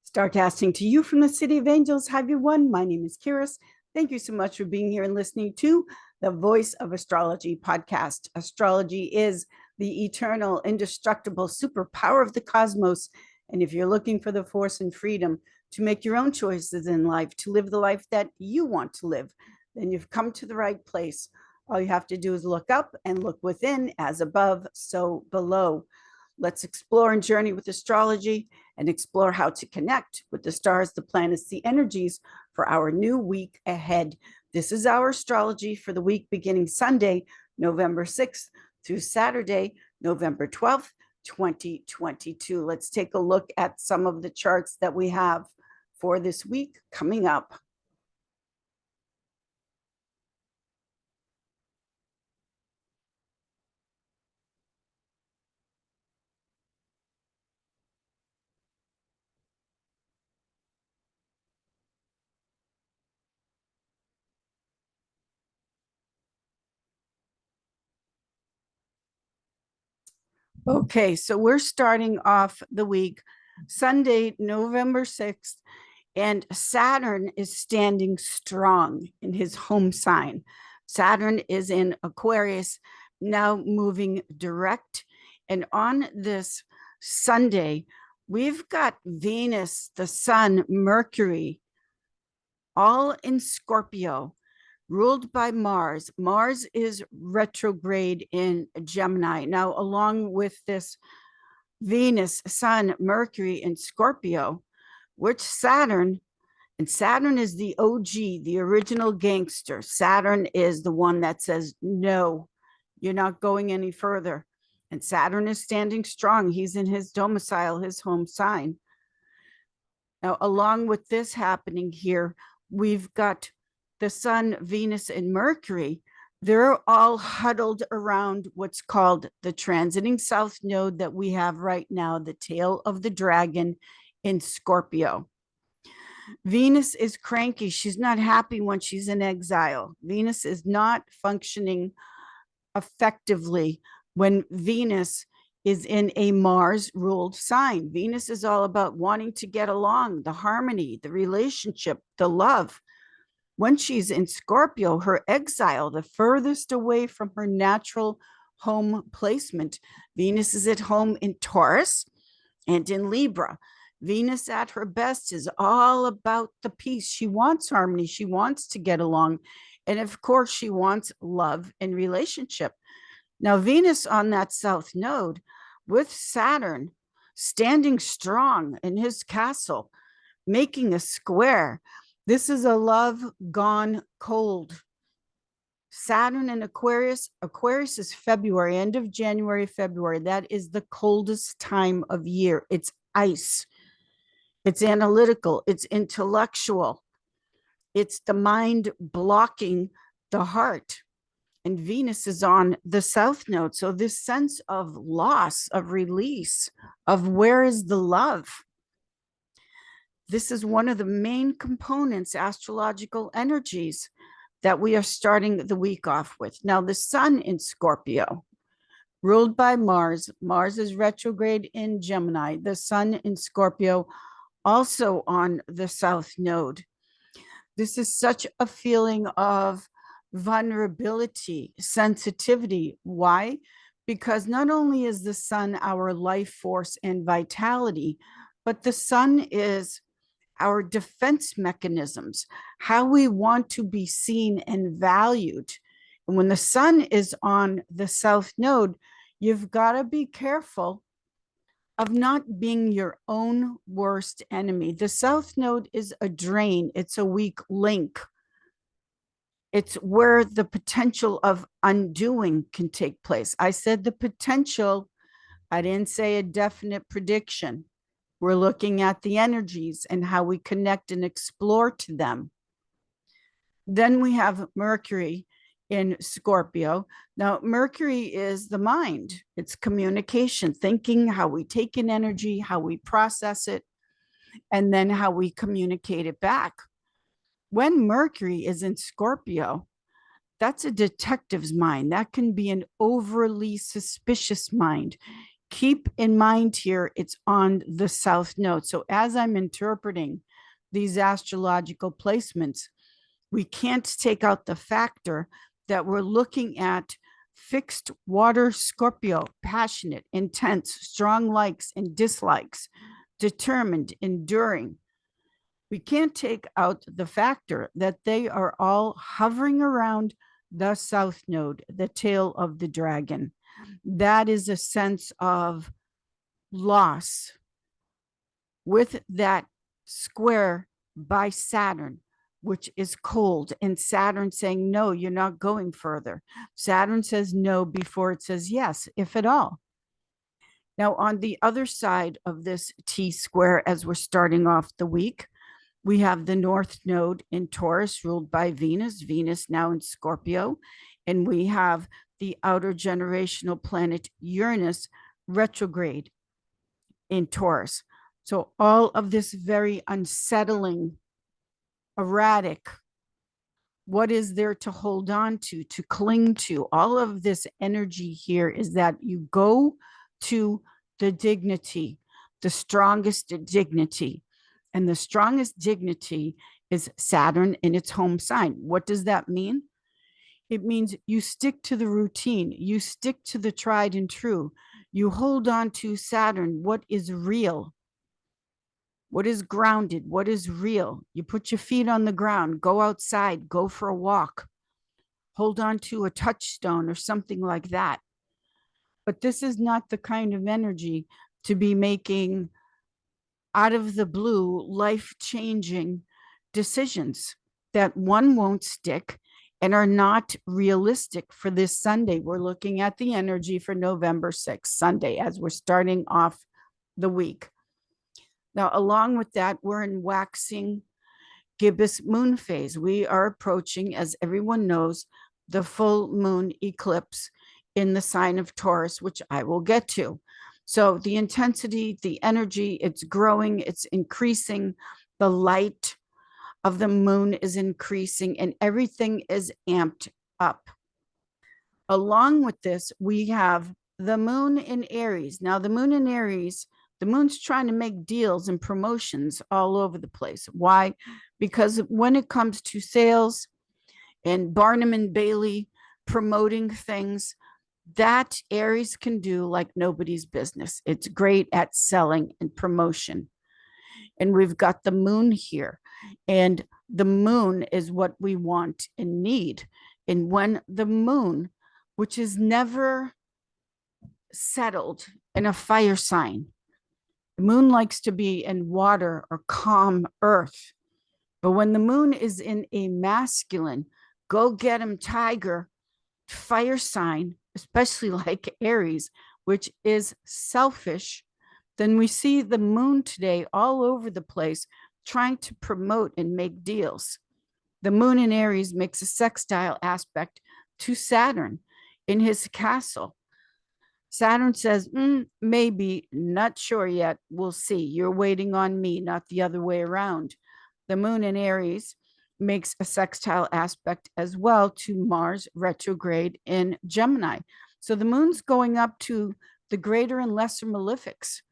Starcasting to you from the City of Angels. Have you won? My name is Kiris. Thank you so much for being here and listening to the Voice of Astrology podcast. Astrology is the eternal, indestructible superpower of the cosmos. And if you're looking for the force and freedom to make your own choices in life, to live the life that you want to live, then you've come to the right place. All you have to do is look up and look within, as above, so below. Let's explore and journey with astrology and explore how to connect with the stars, the planets, the energies for our new week ahead. This is our astrology for the week beginning Sunday, November 6th through Saturday, November 12th, 2022. Let's take a look at some of the charts that we have for this week coming up. Okay, so we're starting off the week Sunday, November 6th, and Saturn is standing strong in his home sign. Saturn is in Aquarius, now moving direct. And on this Sunday, we've got Venus, the Sun, Mercury, all in Scorpio, ruled by Mars. Mars is retrograde in Gemini. Now, along with this Venus, Sun, Mercury in Scorpio, which Saturn, and Saturn is the OG, the original gangster. Saturn is the one that says, no, you're not going any further. And Saturn is standing strong. He's in his domicile, his home sign. Now, along with this happening here, we've got the Sun, Venus, and Mercury. They're all huddled around what's called the transiting south node that we have right now, the tail of the dragon in Scorpio. Venus is cranky. She's not happy when she's in exile. Venus is not functioning effectively when Venus is in a Mars-ruled sign. Venus is all about wanting to get along, the harmony, the relationship, the love. When she's in Scorpio, her exile, the furthest away from her natural home placement. Venus is at home in Taurus and in Libra. Venus at her best is all about the peace. She wants harmony. She wants to get along. And of course, she wants love and relationship. Now, Venus on that south node with Saturn standing strong in his castle, making a square. This is a love gone cold. Saturn in Aquarius. Aquarius is February, end of January, February. That is the coldest time of year. It's ice. It's analytical. It's intellectual. It's the mind blocking the heart. And Venus is on the south node. So this sense of loss, of release, of where is the love? This is one of the main components, astrological energies, that we are starting the week off with. Now, the Sun in Scorpio, ruled by Mars. Mars is retrograde in Gemini. The Sun in Scorpio, also on the south node. This is such a feeling of vulnerability, sensitivity. Why? Because not only is the Sun our life force and vitality, but the Sun is our defense mechanisms, how we want to be seen and valued. And when the Sun is on the south node, you've got to be careful of not being your own worst enemy. The south node is a drain. It's a weak link. It's where the potential of undoing can take place. I said the potential. I didn't say a definite prediction. We're looking at the energies and how we connect and explore to them. Then we have Mercury in Scorpio. Now, Mercury is the mind. It's communication, thinking, how we take in energy, how we process it, and then how we communicate it back. When Mercury is in Scorpio, that's a detective's mind. That can be an overly suspicious mind. Keep in mind here, it's on the south node. So as I'm interpreting these astrological placements, we can't take out the factor that we're looking at fixed water Scorpio, passionate, intense, strong likes and dislikes, determined, enduring. We can't take out the factor that they are all hovering around the south node, the tail of the dragon. That is a sense of loss with that square by Saturn, which is cold, and Saturn saying, no, you're not going further. Saturn says no before it says yes, if at all. Now, on the other side of this T square, as we're starting off the week, we have the North Node in Taurus, ruled by Venus, Venus now in Scorpio, and we have the outer generational planet Uranus retrograde in Taurus. So all of this very unsettling, erratic, what is there to hold on to cling to? All of this energy here is that you go to the dignity, the strongest dignity. And the strongest dignity is Saturn in its home sign. What does that mean? It means you stick to the routine, you stick to the tried and true. You hold on to Saturn, what is real, what is grounded, what is real. You put your feet on the ground, go outside, go for a walk, hold on to a touchstone or something like that. But this is not the kind of energy to be making out of the blue, life-changing decisions that one won't stick and are not realistic for this Sunday. We're looking at the energy for November 6th, Sunday, as we're starting off the week. Now, along with that, we're in waxing gibbous moon phase. We are approaching, as everyone knows, the full moon eclipse in the sign of Taurus, which I will get to. So the intensity, the energy, it's growing, it's increasing. The light of the moon is increasing and everything is amped up. Along with this, we have the moon in Aries. Now, the moon in Aries, the moon's trying to make deals and promotions all over the place. Why? Because when it comes to sales and Barnum and Bailey promoting things, that Aries can do like nobody's business. It's great at selling and promotion. And we've got the moon here. And the moon is what we want and need. And when the moon, which is never settled in a fire sign, the moon likes to be in water or calm earth. But when the moon is in a masculine, go get him tiger fire sign, especially like Aries, which is selfish, then we see the moon today all over the place trying to promote and make deals. The moon in Aries makes a sextile aspect to Saturn in his castle. Saturn says, maybe, not sure yet. We'll see. You're waiting on me, not the other way around. The moon in Aries makes a sextile aspect as well to Mars retrograde in Gemini. So the moon's going up to the greater and lesser malefics.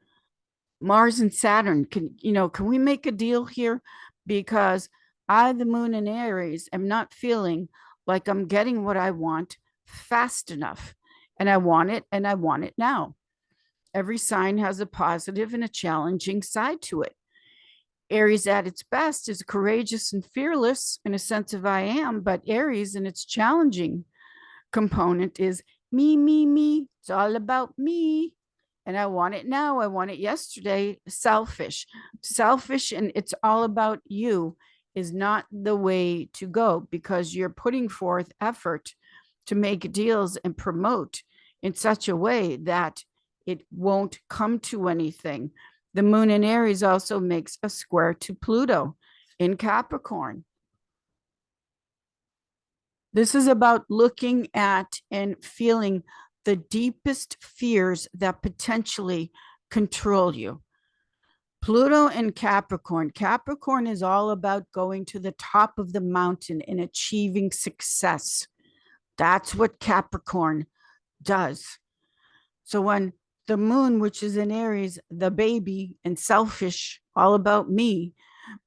Mars and Saturn, can we make a deal here? Because I, the moon in Aries, am not feeling like I'm getting what I want fast enough. And I want it, and I want it now. Every sign has a positive and a challenging side to it. Aries at its best is courageous and fearless in a sense of I am, but Aries in its challenging component is me, me, me. It's all about me. And I want it now. I want it yesterday. Selfish, and it's all about you is not the way to go, because you're putting forth effort to make deals and promote in such a way that it won't come to anything. The moon in Aries also makes a square to Pluto in Capricorn. This is about looking at and feeling the deepest fears that potentially control you. Pluto in Capricorn. Capricorn is all about going to the top of the mountain and achieving success. That's what Capricorn does. So when The moon, which is in Aries, the baby and selfish, all about me,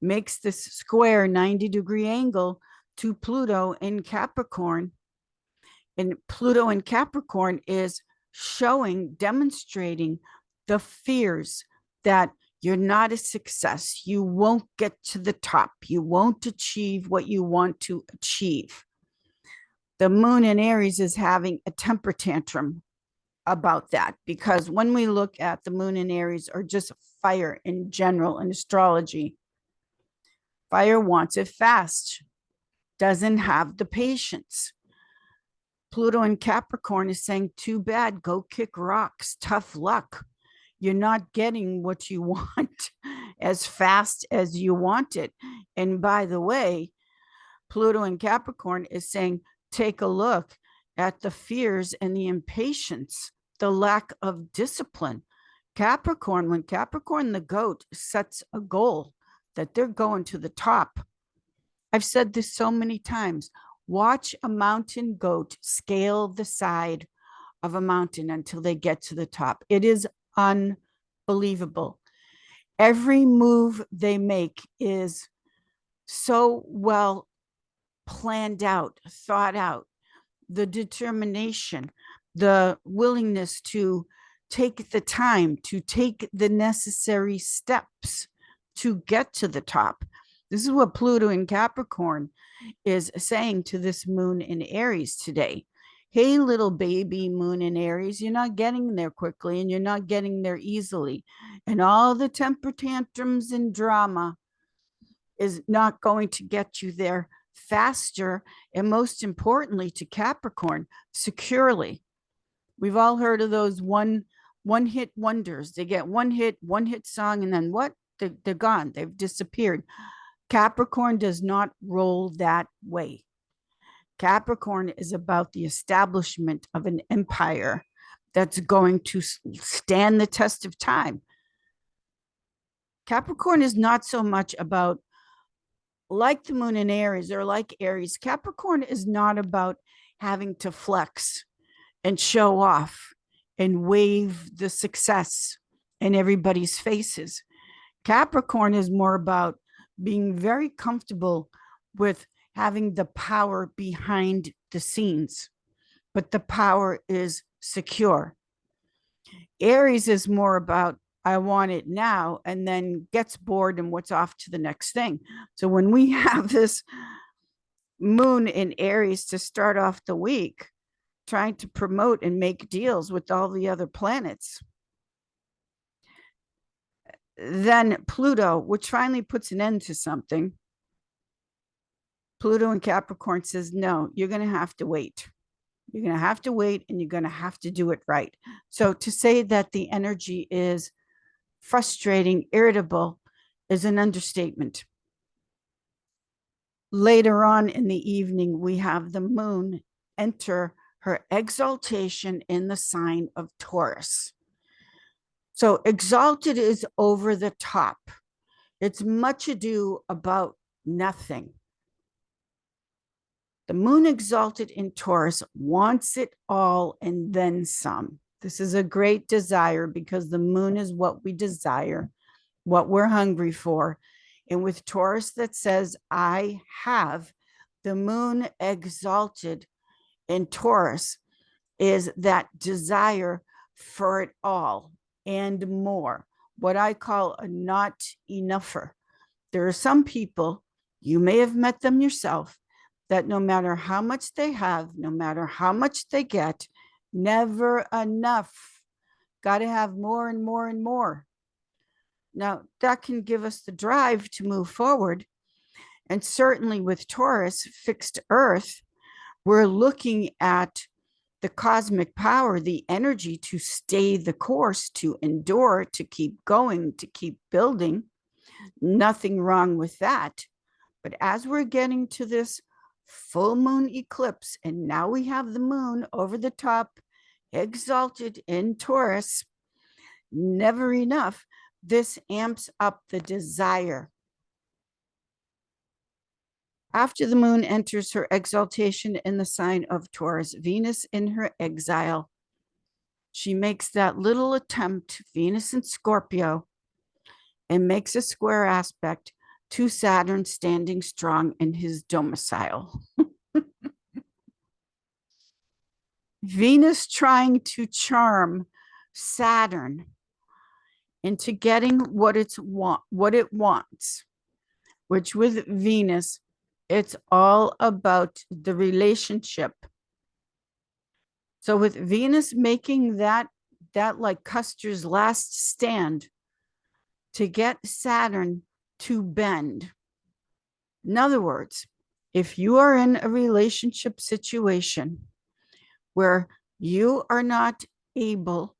makes this square 90-degree angle to Pluto in Capricorn. And Pluto in Capricorn is showing, demonstrating the fears that you're not a success. You won't get to the top. You won't achieve what you want to achieve. The moon in Aries is having a temper tantrum about that, because when we look at the moon in Aries, or just fire in general in astrology, fire wants it fast, doesn't have the patience. Pluto in Capricorn is saying, too bad, go kick rocks, tough luck. You're not getting what you want as fast as you want it. And by the way, Pluto in Capricorn is saying, take a look at the fears and the impatience, the lack of discipline. Capricorn, when Capricorn, the goat, sets a goal that they're going to the top. I've said this so many times. Watch a mountain goat scale the side of a mountain until they get to the top. It is unbelievable. Every move they make is so well planned out, thought out. The determination, the willingness to take the time, to take the necessary steps to get to the top. This is what Pluto in Capricorn is saying to this moon in Aries today. Hey, little baby moon in Aries, you're not getting there quickly, and you're not getting there easily. And all the temper tantrums and drama is not going to get you there faster, and most importantly to Capricorn, securely. We've all heard of those one hit wonders. They get one hit song, and then what? They're gone. They've disappeared. Capricorn does not roll that way. Capricorn is about the establishment of an empire that's going to stand the test of time. Capricorn is not so much about, like the moon in Aries, or like Aries, Capricorn is not about having to flex and show off and wave the success in everybody's faces. Capricorn is more about being very comfortable with having the power behind the scenes, but the power is secure. Aries is more about, I want it now, and then gets bored and what's off to the next thing. So when we have this moon in Aries to start off the week, trying to promote and make deals with all the other planets, then Pluto, which finally puts an end to something, Pluto in Capricorn says, no, you're going to have to wait. You're going to have to wait, and you're going to have to do it right. So to say that the energy is frustrating, irritable, is an understatement. Later on in the evening, we have the moon enter her exaltation in the sign of Taurus. So exalted is over the top. It's much ado about nothing. The moon exalted in Taurus wants it all and then some. This is a great desire, because the moon is what we desire, what we're hungry for. And with Taurus that says, I have, the moon exalted in Taurus is that desire for it all and more, what I call a not enougher. There are some people, you may have met them yourself, that no matter how much they have, no matter how much they get, never enough. Got to have more and more and more. Now, that can give us the drive to move forward. And certainly with Taurus, fixed Earth, we're looking at the cosmic power, the energy to stay the course, to endure, to keep going, to keep building. Nothing wrong with that. But as we're getting to this full moon eclipse, and now we have the moon over the top, exalted in Taurus, never enough. This amps up the desire. After the moon enters her exaltation in the sign of Taurus, Venus in her exile She makes that little attempt, Venus in Scorpio, and makes a square aspect to Saturn standing strong in his domicile. Venus trying to charm Saturn into getting what it wants, which with Venus, it's all about the relationship. So with Venus making that like Custer's last stand to get Saturn to bend. In other words, if you are in a relationship situation where you are not able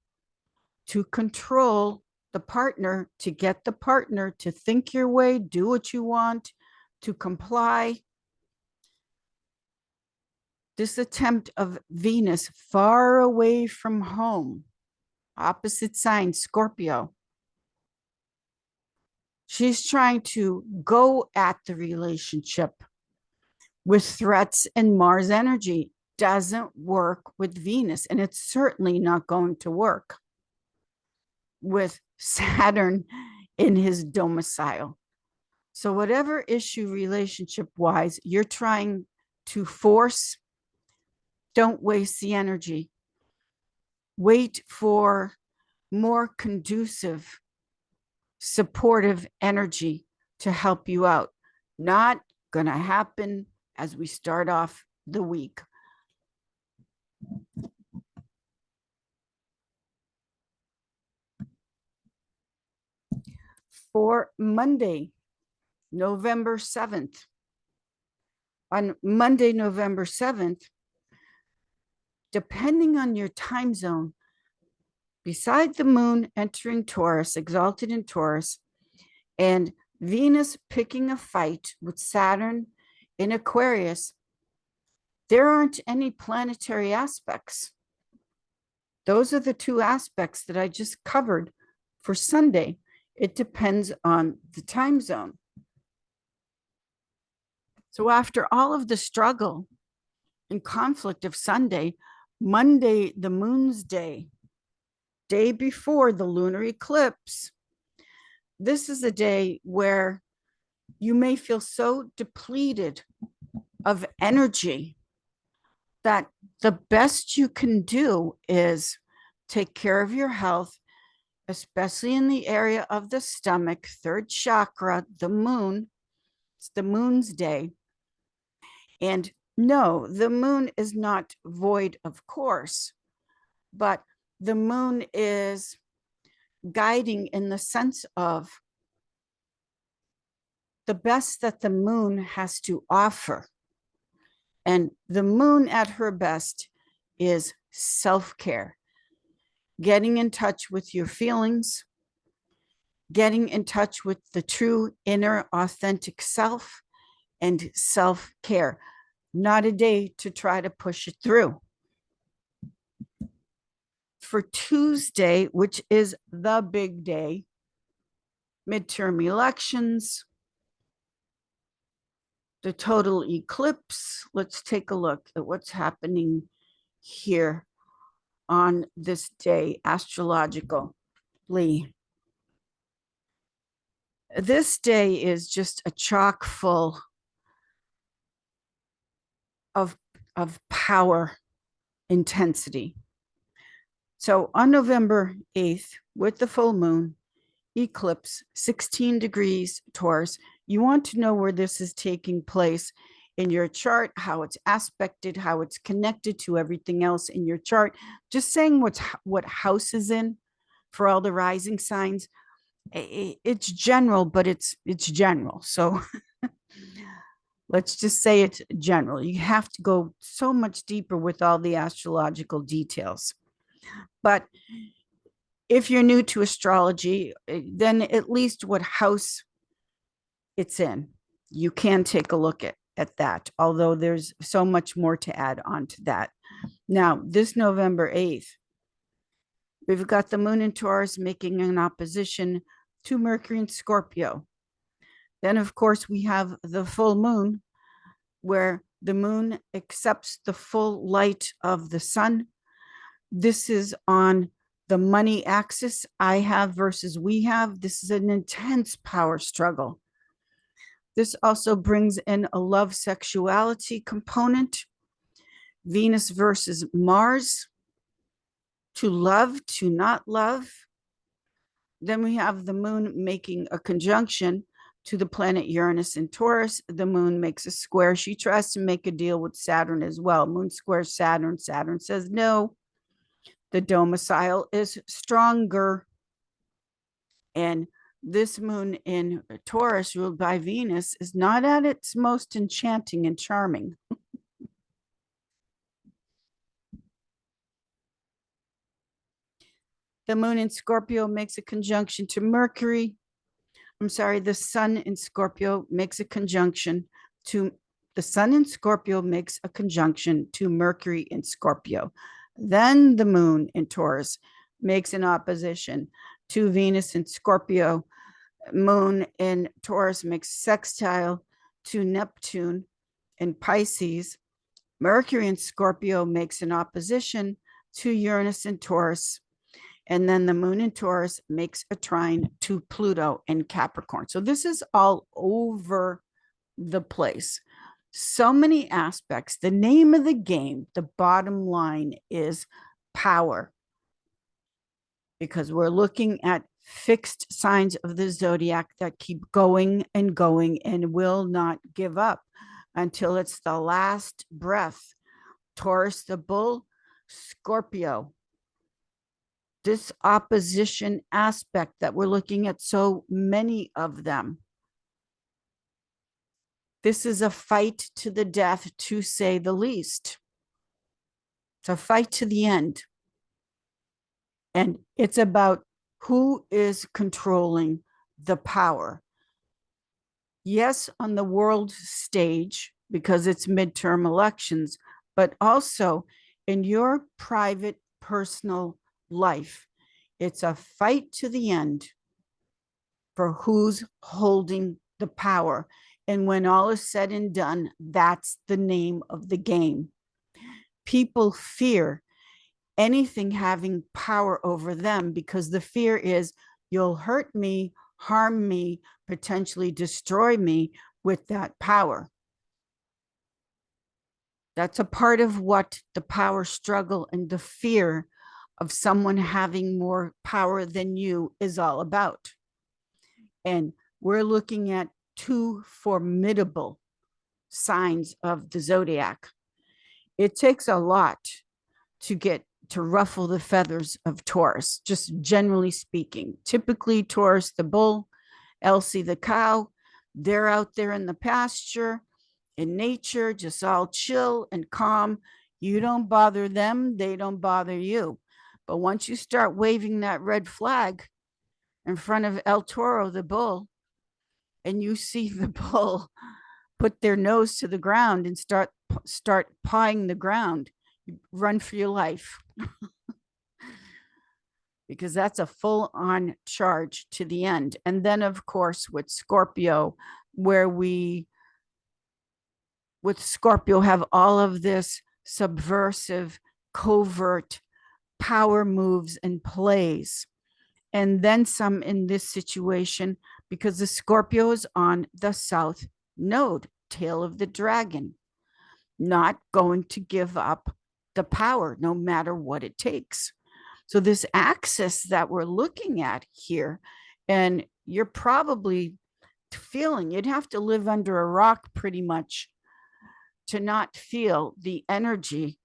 to control the partner, to get the partner to think your way, do what you want, to comply, this attempt of Venus far away from home, opposite sign, Scorpio, she's trying to go at the relationship with threats and Mars energy. Doesn't work with Venus, and it's certainly not going to work with Saturn in his domicile. So whatever issue relationship wise you're trying to force, don't waste the energy. Wait for more conducive, supportive energy to help you out. Not going to happen as we start off the week. For Monday, November 7th. On Monday, November 7th, depending on your time zone, beside the moon entering Taurus, exalted in Taurus, and Venus picking a fight with Saturn in Aquarius, there aren't any planetary aspects. Those are the two aspects that I just covered for Sunday. It depends on the time zone. So after all of the struggle and conflict of Sunday, Monday, the moon's day, day before the lunar eclipse, this is a day where you may feel so depleted of energy that the best you can do is take care of your health, especially in the area of the stomach, third chakra, the moon. It's the moon's day. And no, the moon is not void, of course, but the moon is guiding in the sense of the best that the moon has to offer. And the moon at her best is self-care, getting in touch with your feelings, getting in touch with the true inner authentic self, and self-care. Not a day to try to push it through. For Tuesday, which is the big day, midterm elections, the total eclipse. Let's take a look at what's happening here on this day astrologically. This day is just a chock full of power intensity. So on November 8th, with the full moon, eclipse, 16 degrees Taurus, you want to know where this is taking place in your chart, how it's aspected, how it's connected to everything else in your chart. Just saying what house is in for all the rising signs. It's general, but it's general. So let's just say it's general. You have to go so much deeper with all the astrological details. But if you're new to astrology, then at least what house it's in, you can take a look at that, although there's so much more to add on to that. Now, this November 8th, we've got the moon in Taurus making an opposition to Mercury in Scorpio. Then, of course, we have the full moon, where the moon accepts the full light of the sun, This is on the money axis, I have versus we have. This is an intense power struggle. This also brings in a love sexuality component. Venus versus Mars, to love, to not love. Then we have the moon making a conjunction to the planet Uranus in Taurus. The moon makes a square. She tries to make a deal with Saturn as well. Moon squares Saturn. Saturn says no. The domicile is stronger. And this moon in Taurus, ruled by Venus, is not at its most enchanting and charming. The moon in Scorpio makes a conjunction to Mercury. I'm sorry, the sun in Scorpio makes a conjunction to the sun in Scorpio makes a conjunction to Mercury in Scorpio. Then the moon in Taurus makes an opposition to Venus in Scorpio. Moon in Taurus makes sextile to Neptune in Pisces. Mercury in Scorpio makes an opposition to Uranus in Taurus. And then the moon in Taurus makes a trine to Pluto in Capricorn. So this is all over the place. So many aspects. The name of the game, the bottom line is power. Because we're looking at fixed signs of the zodiac that keep going and going and will not give up until it's the last breath. Taurus, the bull, Scorpio. This opposition aspect that we're looking at, so many of them. This is a fight to the death, to say the least. It's a fight to the end. And it's about who is controlling the power. Yes, on the world stage, because it's midterm elections, but also in your private, personal life. It's a fight to the end for who's holding the power. And when all is said and done, that's the name of the game. People fear anything having power over them because the fear is you'll hurt me, harm me, potentially destroy me with that power. That's a part of what the power struggle and the fear of someone having more power than you is all about. And we're looking at two formidable signs of the zodiac. It takes a lot to ruffle the feathers of Taurus, just generally speaking. Typically, Taurus, the bull, Elsie, the cow, they're out there in the pasture, in nature, just all chill and calm. You don't bother them, they don't bother you. But once you start waving that red flag in front of El Toro, the bull, and you see the bull put their nose to the ground and start pawing the ground, you run for your life. Because that's a full-on charge to the end. And then, of course, with Scorpio, where we, with Scorpio, have all of this subversive, covert power moves and plays. And then some in this situation, because the Scorpio is on the south node, tail of the dragon, not going to give up the power no matter what it takes. So this axis that we're looking at here, and you're probably feeling, you'd have to live under a rock pretty much to not feel the energy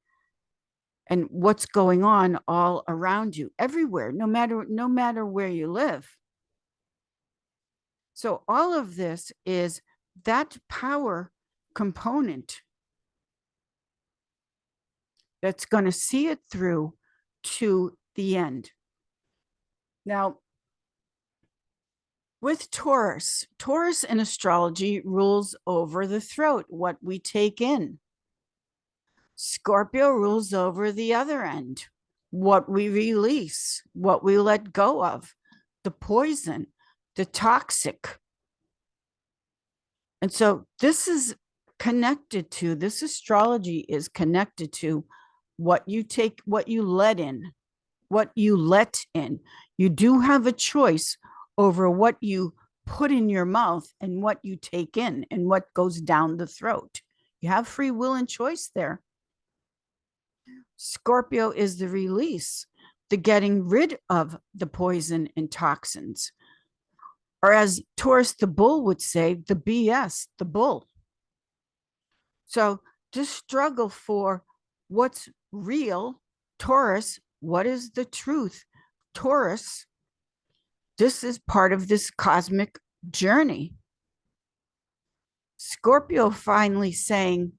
and what's going on all around you, everywhere, no matter where you live. So all of this is that power component that's going to see it through to the end. Now, with Taurus in astrology rules over the throat, what we take in. Scorpio rules over the other end, what we release, what we let go of, the poison, the toxic. And so this is connected to, this astrology is connected to what you take, what you let in, what you let in. You do have a choice over what you put in your mouth and what you take in and what goes down the throat. You have free will and choice there. Scorpio is the release, the getting rid of the poison and toxins. Or as Taurus the bull would say, the BS, the bull. So just struggle for what's real. Taurus, what is the truth? Taurus, this is part of this cosmic journey. Scorpio finally saying,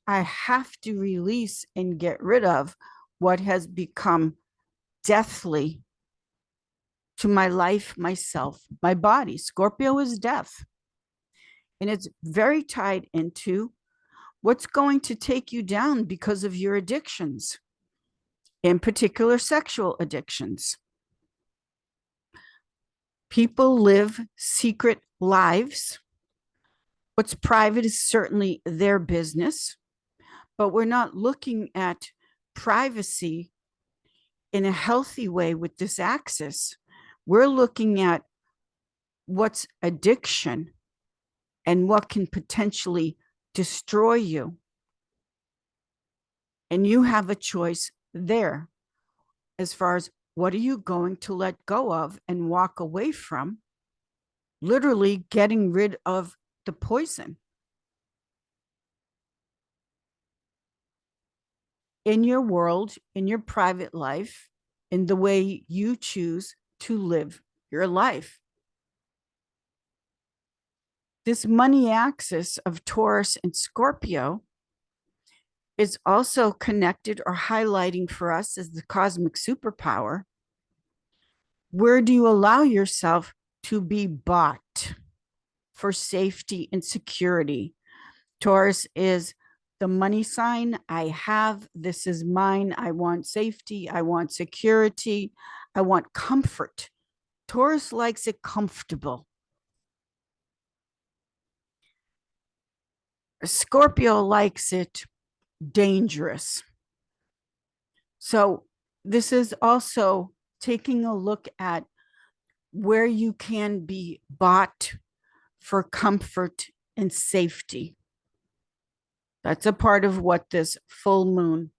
I have to release and get rid of what has become deathly to my life, myself, my body. Scorpio is death. And it's very tied into what's going to take you down because of your addictions, in particular, sexual addictions. People live secret lives. What's private is certainly their business, but we're not looking at privacy in a healthy way with this axis. We're looking at what's addiction and what can potentially destroy you. And you have a choice there as far as what are you going to let go of and walk away from, literally getting rid of the poison. In your world, in your private life, in the way you choose to live your life. This money axis of Taurus and Scorpio is also connected or highlighting for us as the cosmic superpower. Where do you allow yourself to be bought for safety and security? Taurus is the money sign. I have, this is mine. I want safety. I want security. I want comfort. Taurus likes it comfortable. Scorpio likes it dangerous. So this is also taking a look at where you can be bought for comfort and safety. That's a part of what this full moon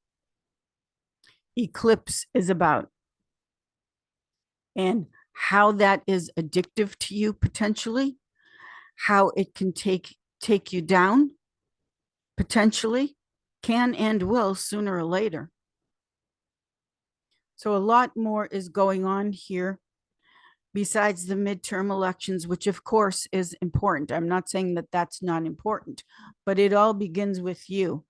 eclipse is about, and how that is addictive to you potentially, how it can take you down potentially, can and will sooner or later. So a lot more is going on here besides the midterm elections, which of course is important. I'm not saying that that's not important, but it all begins with you.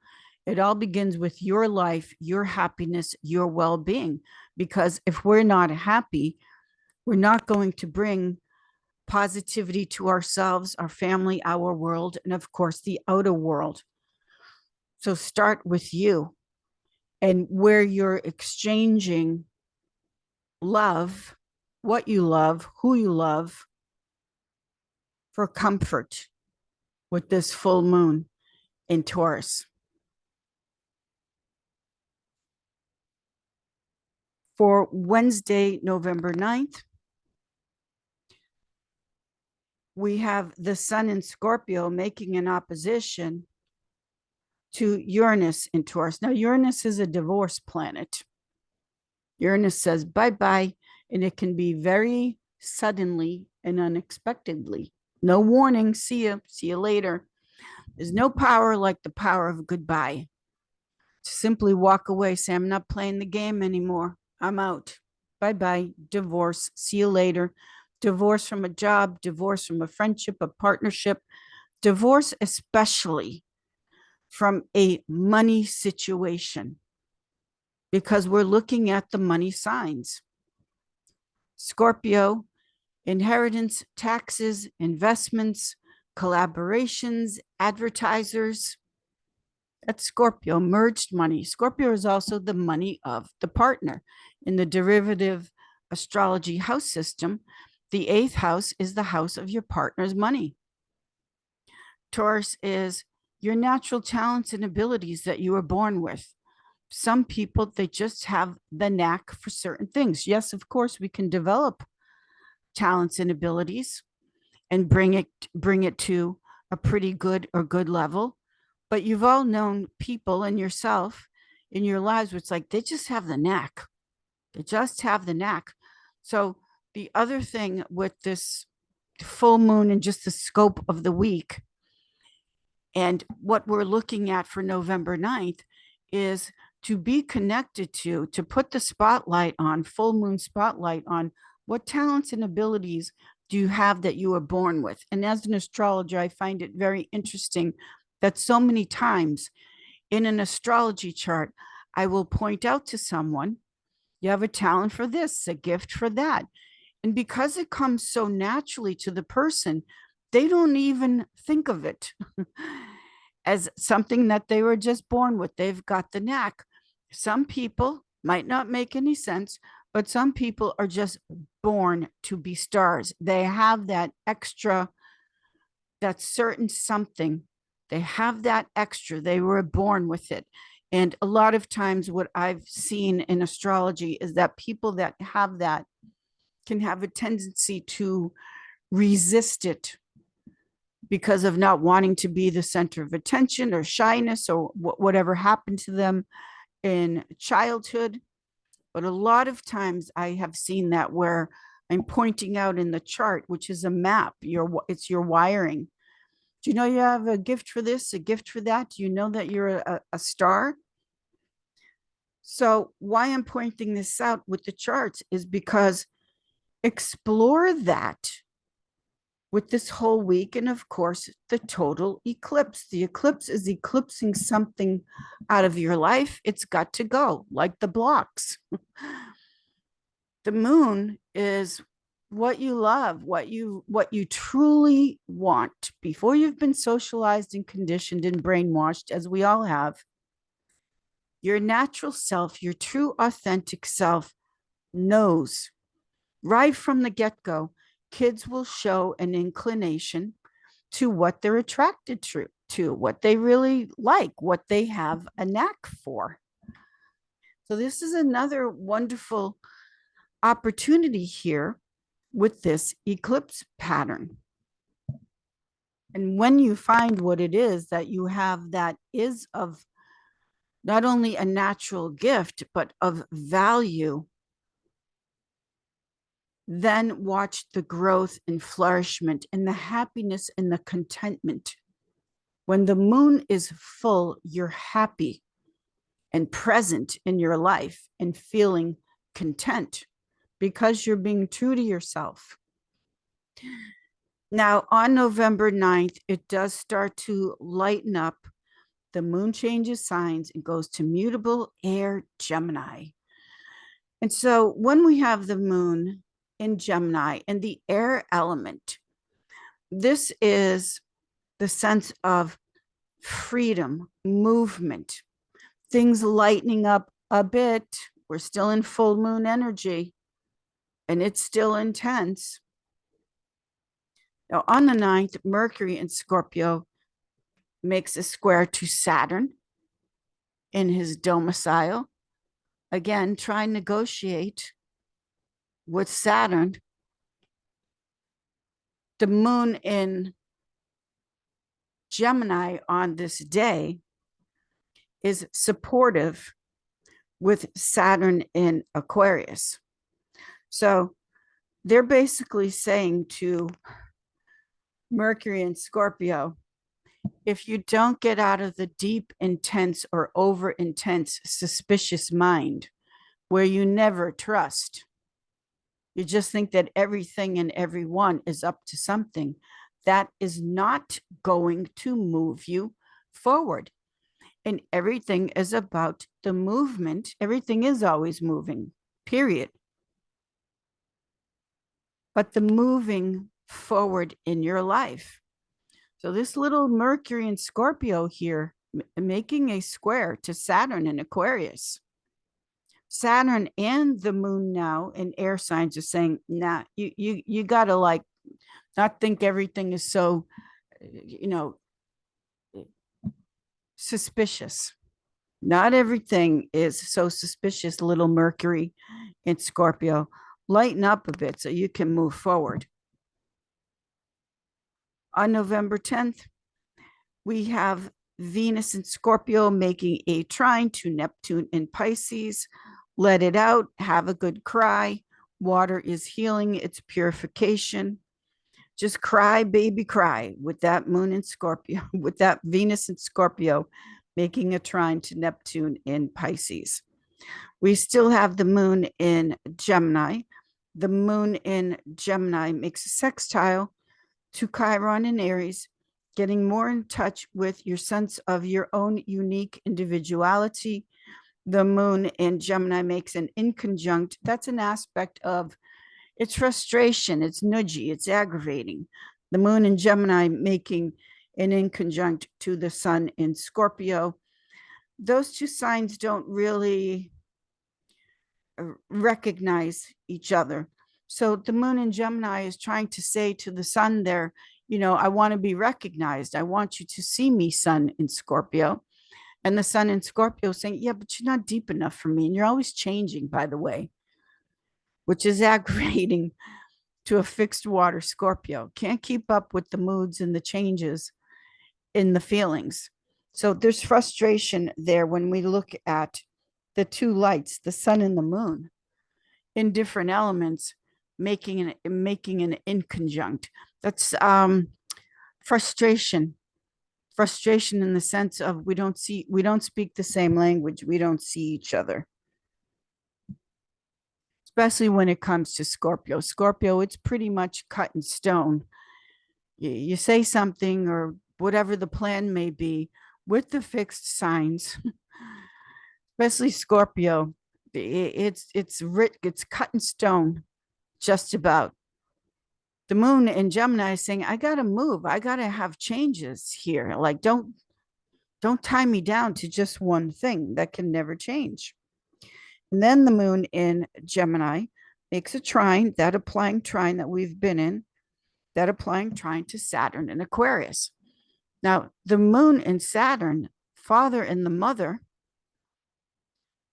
It all begins with your life, your happiness, your well-being. Because if we're not happy, we're not going to bring positivity to ourselves, our family, our world, and of course, the outer world. So start with you, and where you're exchanging love, what you love, who you love, for comfort with this full moon in Taurus. For Wednesday, November 9th, we have the sun in Scorpio making an opposition to Uranus in Taurus. Now, Uranus is a divorce planet. Uranus says bye-bye, and it can be very suddenly and unexpectedly. No warning. See you later. There's no power like the power of goodbye. To simply walk away, say, I'm not playing the game anymore. I'm out. Bye-bye. Divorce. See you later. Divorce from a job, divorce from a friendship, a partnership, divorce especially from a money situation, because we're looking at the money signs. Scorpio, inheritance, taxes, investments, collaborations, advertisers. That's Scorpio, merged money. Scorpio is also the money of the partner. In the derivative astrology house system, the 8th house is the house of your partner's money. Taurus is your natural talents and abilities that you were born with. some people, they just have the knack for certain things. Yes, of course, we can develop talents and abilities and bring it to a pretty good level. But you've all known people and yourself in your lives where it's like they just have the knack. They just have the knack. So the other thing with this full moon and just the scope of the week and what we're looking at for November 9th is to be connected to put the spotlight on, full moon spotlight on what talents and abilities do you have that you were born with. And as an astrologer, I find it very interesting that so many times in an astrology chart, I will point out to someone, you have a talent for this, a gift for that. And because it comes so naturally to the person, they don't even think of it as something that they were just born with. They've got the knack. Some people might not make any sense, but some people are just born to be stars. They have that extra, that certain something. They have that extra. They were born with it. And a lot of times, what I've seen in astrology is that people that have that can have a tendency to resist it because of not wanting to be the center of attention or shyness or whatever happened to them in childhood. But a lot of times I have seen that where I'm pointing out in the chart, which is a map, it's your wiring. Do you know you have a gift for this, a gift for that? Do you know that you're a star? So why I'm pointing this out with the charts is because explore that with this whole week. And of course, the total eclipse. The eclipse is eclipsing something out of your life. It's got to go, like the blocks. The moon is what you love, what you truly want before you've been socialized and conditioned and brainwashed, as we all have. Your natural self, your true authentic self knows right from the get-go. Kids will show an inclination to what they're attracted to, what they really like, what they have a knack for. So this is another wonderful opportunity here with this eclipse pattern. And when you find what it is that you have that is of not only a natural gift, but of value, then watch the growth and flourishment and the happiness and the contentment. When the moon is full, you're happy and present in your life and feeling content because you're being true to yourself. Now, on November 9th, it does start to lighten up. The moon changes signs and goes to mutable air Gemini. And so when we have the moon in Gemini and the air element, this is the sense of freedom, movement, things lightening up a bit. We're still in full moon energy and it's still intense. Now, on the 9th, Mercury in Scorpio makes a square to Saturn in his domicile. Again, try and negotiate with Saturn. The moon in Gemini on this day is supportive with Saturn in Aquarius. So they're basically saying to Mercury in Scorpio, if you don't get out of the deep, intense, or over intense, suspicious mind where you never trust, you just think that everything and everyone is up to something, that is not going to move you forward. And everything is about the movement. Everything is always moving, period. But the moving forward in your life. So this little Mercury in Scorpio here, making a square to Saturn in Aquarius. Saturn and the moon now in air signs are saying, nah, you gotta like not think everything is so, suspicious. Not everything is so suspicious, little Mercury in Scorpio. Lighten up a bit so you can move forward. On November 10th, we have Venus in Scorpio making a trine to Neptune in Pisces. Let it out, have a good cry. Water is healing, it's purification. Just cry, baby, cry with that moon in Scorpio, with that Venus in Scorpio making a trine to Neptune in Pisces. We still have the moon in Gemini. The moon in Gemini makes a sextile to Chiron in Aries, getting more in touch with your sense of your own unique individuality. The moon in Gemini makes an inconjunct. That's an aspect of it's frustration, it's nudgy, it's aggravating. The moon in Gemini making an inconjunct to the sun in Scorpio. Those two signs don't really recognize each other. So the moon in Gemini is trying to say to the sun there, I want to be recognized. I want you to see me, sun in Scorpio. And the sun in Scorpio saying, yeah, but you're not deep enough for me. And you're always changing, by the way, which is aggravating to a fixed water Scorpio. Can't keep up with the moods and the changes in the feelings. So there's frustration there when we look at the two lights, the sun and the moon, in different elements, making an inconjunct. That's frustration in the sense of we don't speak the same language, we don't see each other, especially when it comes to Scorpio, it's pretty much cut in stone. You say something or whatever the plan may be with the fixed signs, especially Scorpio, it's cut in stone, just about. The moon in Gemini is saying, I gotta move, I gotta have changes here. Like, don't tie me down to just one thing that can never change. And then the moon in Gemini makes a trine, that applying trine that we've been in, that applying trine to Saturn in Aquarius. Now, the moon in Saturn, father and the mother,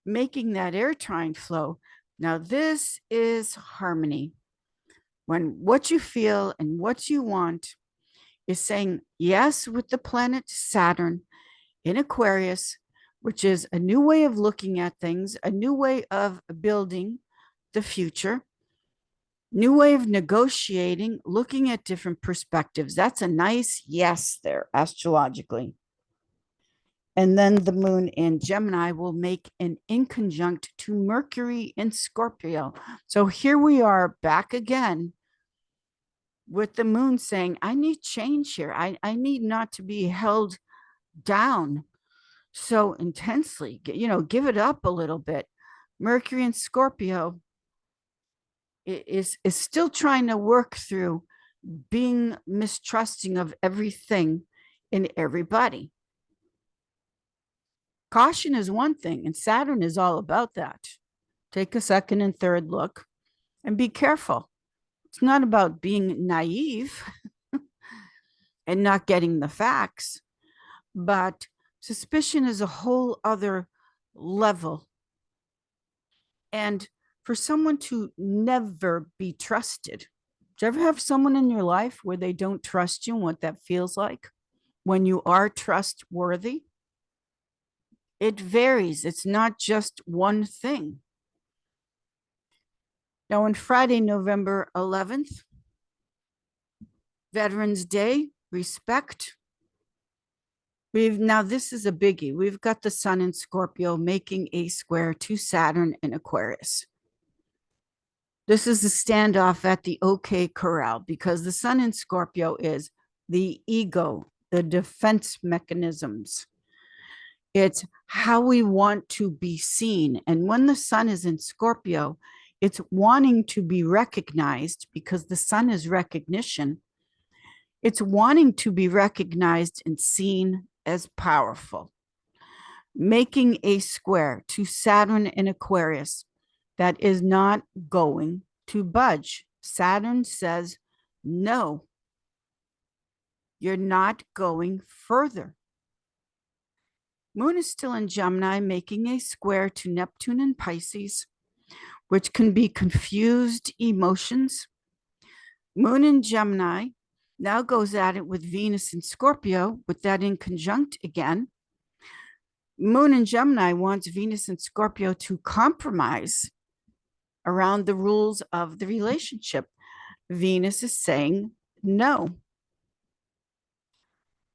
making that air trine flow. Now, this is harmony. When what you feel and what you want is saying yes with the planet Saturn in Aquarius, which is a new way of looking at things, a new way of building the future, new way of negotiating, looking at different perspectives. That's a nice yes there, astrologically. And then the moon in Gemini will make an inconjunct to Mercury in Scorpio. So here we are back again with the moon saying, I need change here. I need not to be held down so intensely, give it up a little bit. Mercury in Scorpio is still trying to work through being mistrusting of everything and everybody. Caution is one thing, and Saturn is all about that. Take a second and third look and be careful. It's not about being naive and not getting the facts, but suspicion is a whole other level. And for someone to never be trusted, do you ever have someone in your life where they don't trust you and what that feels like when you are trustworthy? It varies. It's not just one thing. Now, on Friday, November 11th, Veterans Day, respect. Now, this is a biggie. We've got the sun in Scorpio making a square to Saturn in Aquarius. This is the standoff at the OK Corral because the sun in Scorpio is the ego, the defense mechanisms. It's how we want to be seen. And when the sun is in Scorpio, it's wanting to be recognized because the sun is recognition. It's wanting to be recognized and seen as powerful. Making a square to Saturn in Aquarius that is not going to budge. Saturn says, no, you're not going further. Moon is still in Gemini, making a square to Neptune and Pisces, which can be confused emotions. Moon in Gemini now goes at it with Venus in Scorpio, with that in conjunct again. Moon in Gemini wants Venus in Scorpio to compromise around the rules of the relationship. Venus is saying no.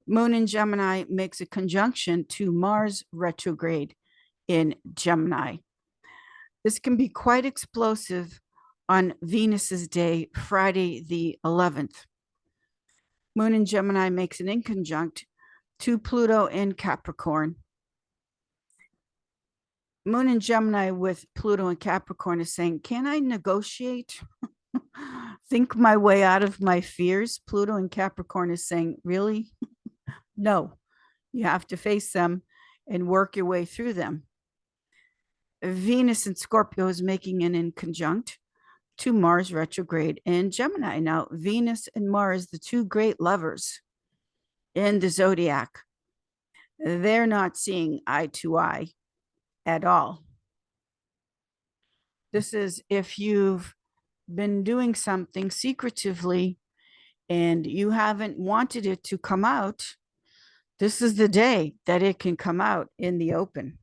Moon in Gemini makes a conjunction to Mars retrograde in Gemini. This can be quite explosive on Venus's day, Friday the 11th. Moon in Gemini makes an inconjunct to Pluto in Capricorn. Moon in Gemini with Pluto in Capricorn is saying, can I negotiate? Think my way out of my fears? Pluto in Capricorn is saying, really? No, you have to face them and work your way through them. Venus in Scorpio is making an inconjunct to Mars retrograde in Gemini. Now, Venus and Mars, the two great lovers in the zodiac, they're not seeing eye to eye at all. This is if you've been doing something secretively and you haven't wanted it to come out, this is the day that it can come out in the open.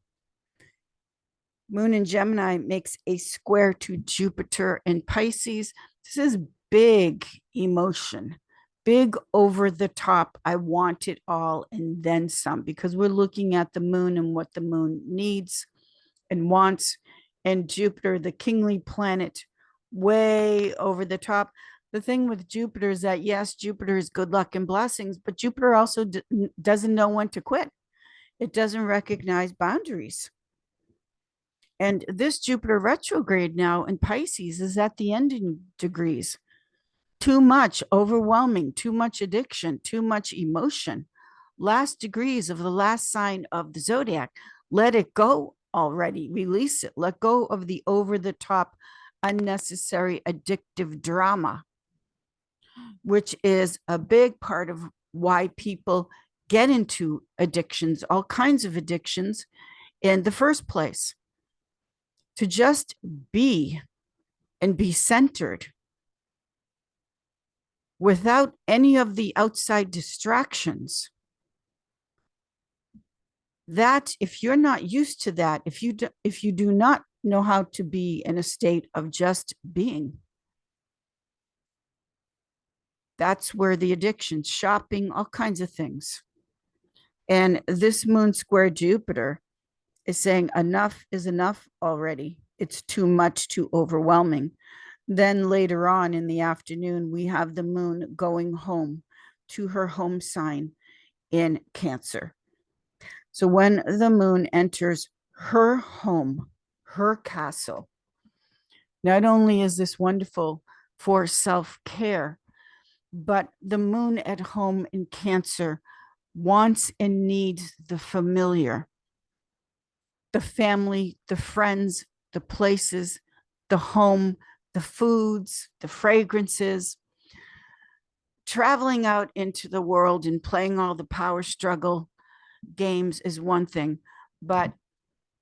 Moon in Gemini makes a square to Jupiter in Pisces. This is big emotion, big over the top. I want it all and then some, because we're looking at the moon and what the moon needs and wants. And Jupiter, the kingly planet, way over the top. The thing with Jupiter is that, yes, Jupiter is good luck and blessings, but Jupiter also doesn't know when to quit. It doesn't recognize boundaries. And this Jupiter retrograde now in Pisces is at the ending degrees. Too much, overwhelming, too much addiction, too much emotion. Last degrees of the last sign of the zodiac. Let it go already. Release it. Let go of the over-the-top, unnecessary, addictive drama, which is a big part of why people get into addictions, all kinds of addictions in the first place. To just be and be centered without any of the outside distractions. That, if you're not used to that, if you do not know how to be in a state of just being, that's where the addictions, shopping, all kinds of things. And this moon square Jupiter is saying enough is enough already. It's too much, too overwhelming. Then later on in the afternoon, we have the moon going home to her home sign in Cancer. So when the moon enters her home, her castle, not only is this wonderful for self-care, but the moon at home in Cancer wants and needs the familiar, the family, the friends, the places, the home, the foods, the fragrances. Traveling out into the world and playing all the power struggle games is one thing, but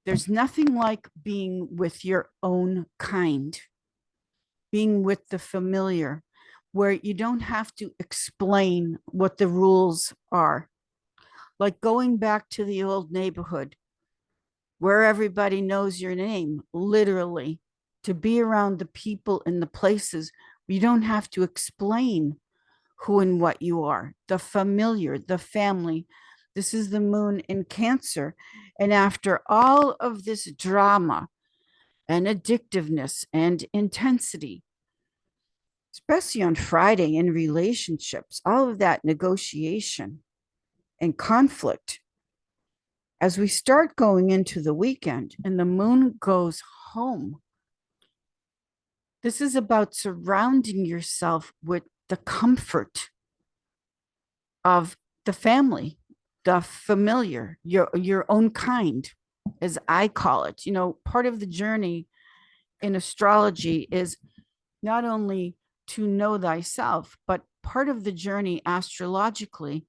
there's nothing like being with your own kind, being with the familiar, where you don't have to explain what the rules are. Like going back to the old neighborhood where everybody knows your name, literally, to be around the people and the places. You don't have to explain who and what you are, the familiar, the family. This is the moon in Cancer. And after all of this drama and addictiveness and intensity, especially on Friday in relationships, all of that negotiation and conflict, as we start going into the weekend and the moon goes home, this is about surrounding yourself with the comfort of the family, the familiar, your own kind, as I call it. You know, part of the journey in astrology is not only to know thyself, but part of the journey astrologically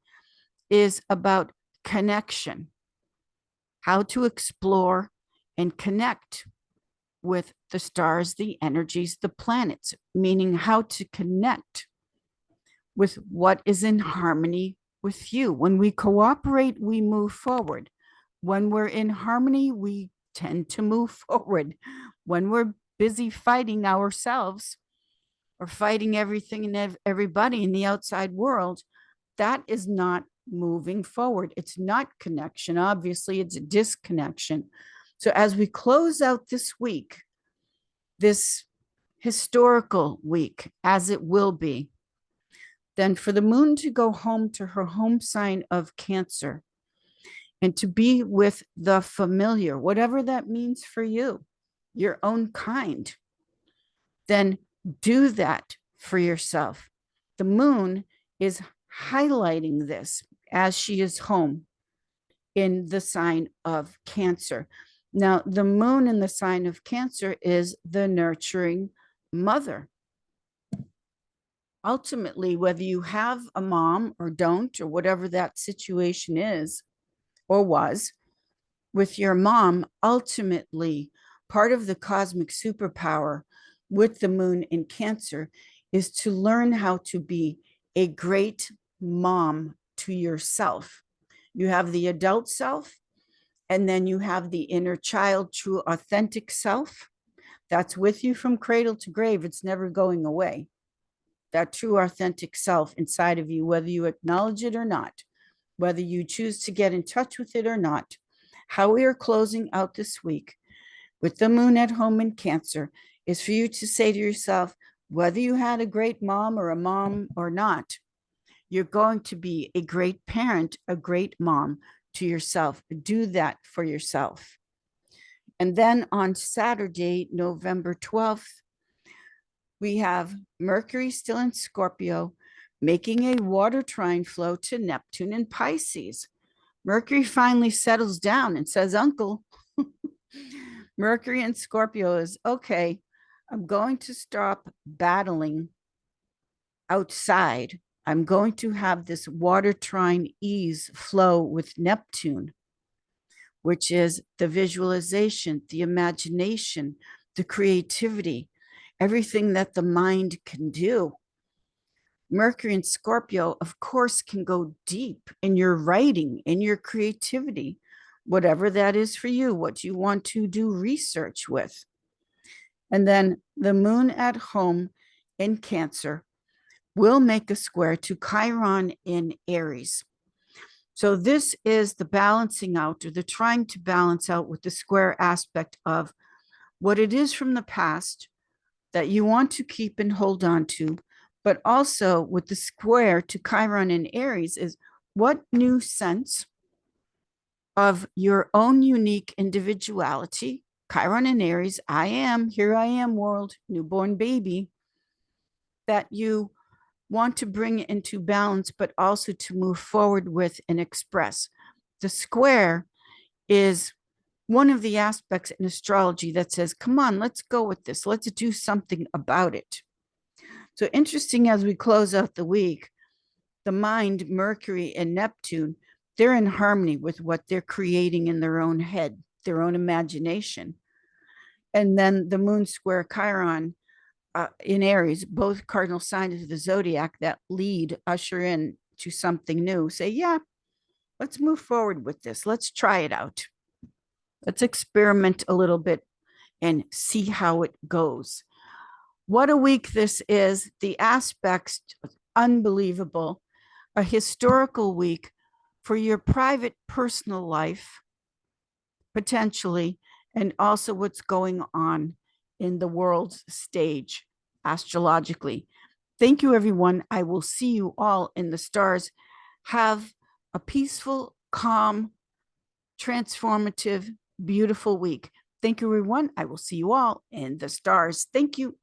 is about connection. how to explore and connect with the stars, the energies, the planets, meaning how to connect with what is in harmony with you. When we cooperate, we move forward. When we're in harmony, we tend to move forward. When we're busy fighting ourselves or fighting everything and everybody in the outside world, that is not moving forward. It's not connection. Obviously, it's a disconnection. So as we close out this week, this historical week, as it will be, then for the moon to go home to her home sign of Cancer and to be with the familiar, whatever that means for you, your own kind, then do that for yourself. The moon is highlighting this as she is home in the sign of Cancer. Now, the moon in the sign of Cancer is the nurturing mother. Ultimately, whether you have a mom or don't, or whatever that situation is or was with your mom, ultimately, part of the cosmic superpower with the moon in Cancer is to learn how to be a great mom to yourself. You have the adult self, and then you have the inner child, true, authentic self. That's with you from cradle to grave. It's never going away. That true, authentic self inside of you, whether you acknowledge it or not, whether you choose to get in touch with it or not. How we are closing out this week with the moon at home in Cancer is for you to say to yourself, whether you had a great mom or a mom or not, you're going to be a great parent, a great mom to yourself. Do that for yourself. And then on Saturday, November 12th, we have Mercury still in Scorpio, making a water trine flow to Neptune in Pisces. Mercury finally settles down and says, Uncle, Mercury in Scorpio is okay. I'm going to stop battling outside. I'm going to have this water trine ease flow with Neptune, which is the visualization, the imagination, the creativity, everything that the mind can do. Mercury in Scorpio, of course, can go deep in your writing, in your creativity, whatever that is for you, what you want to do research with. And then the moon at home in Cancer will make a square to Chiron in Aries. So this is the balancing out, or the trying to balance out with the square aspect of what it is from the past that you want to keep and hold on to, but also with the square to Chiron in Aries is what new sense of your own unique individuality, Chiron in Aries, here I am world, newborn baby, that you want to bring into balance, but also to move forward with and express. The square is one of the aspects in astrology that says, come on, let's go with this. Let's do something about it. So interesting as we close out the week, the mind, Mercury and Neptune, they're in harmony with what they're creating in their own head, their own imagination. And then the moon square Chiron in Aries, both cardinal signs of the zodiac that lead, usher in to something new, say, yeah, let's move forward with this. Let's try it out. Let's experiment a little bit and see how it goes. What a week this is. The aspects, unbelievable. A historical week for your private personal life, potentially, and also what's going on in the world's stage astrologically. Thank you, everyone. I will see you all in the stars. Have a peaceful, calm, transformative, beautiful week. Thank you, everyone. I will see you all in the stars. Thank you.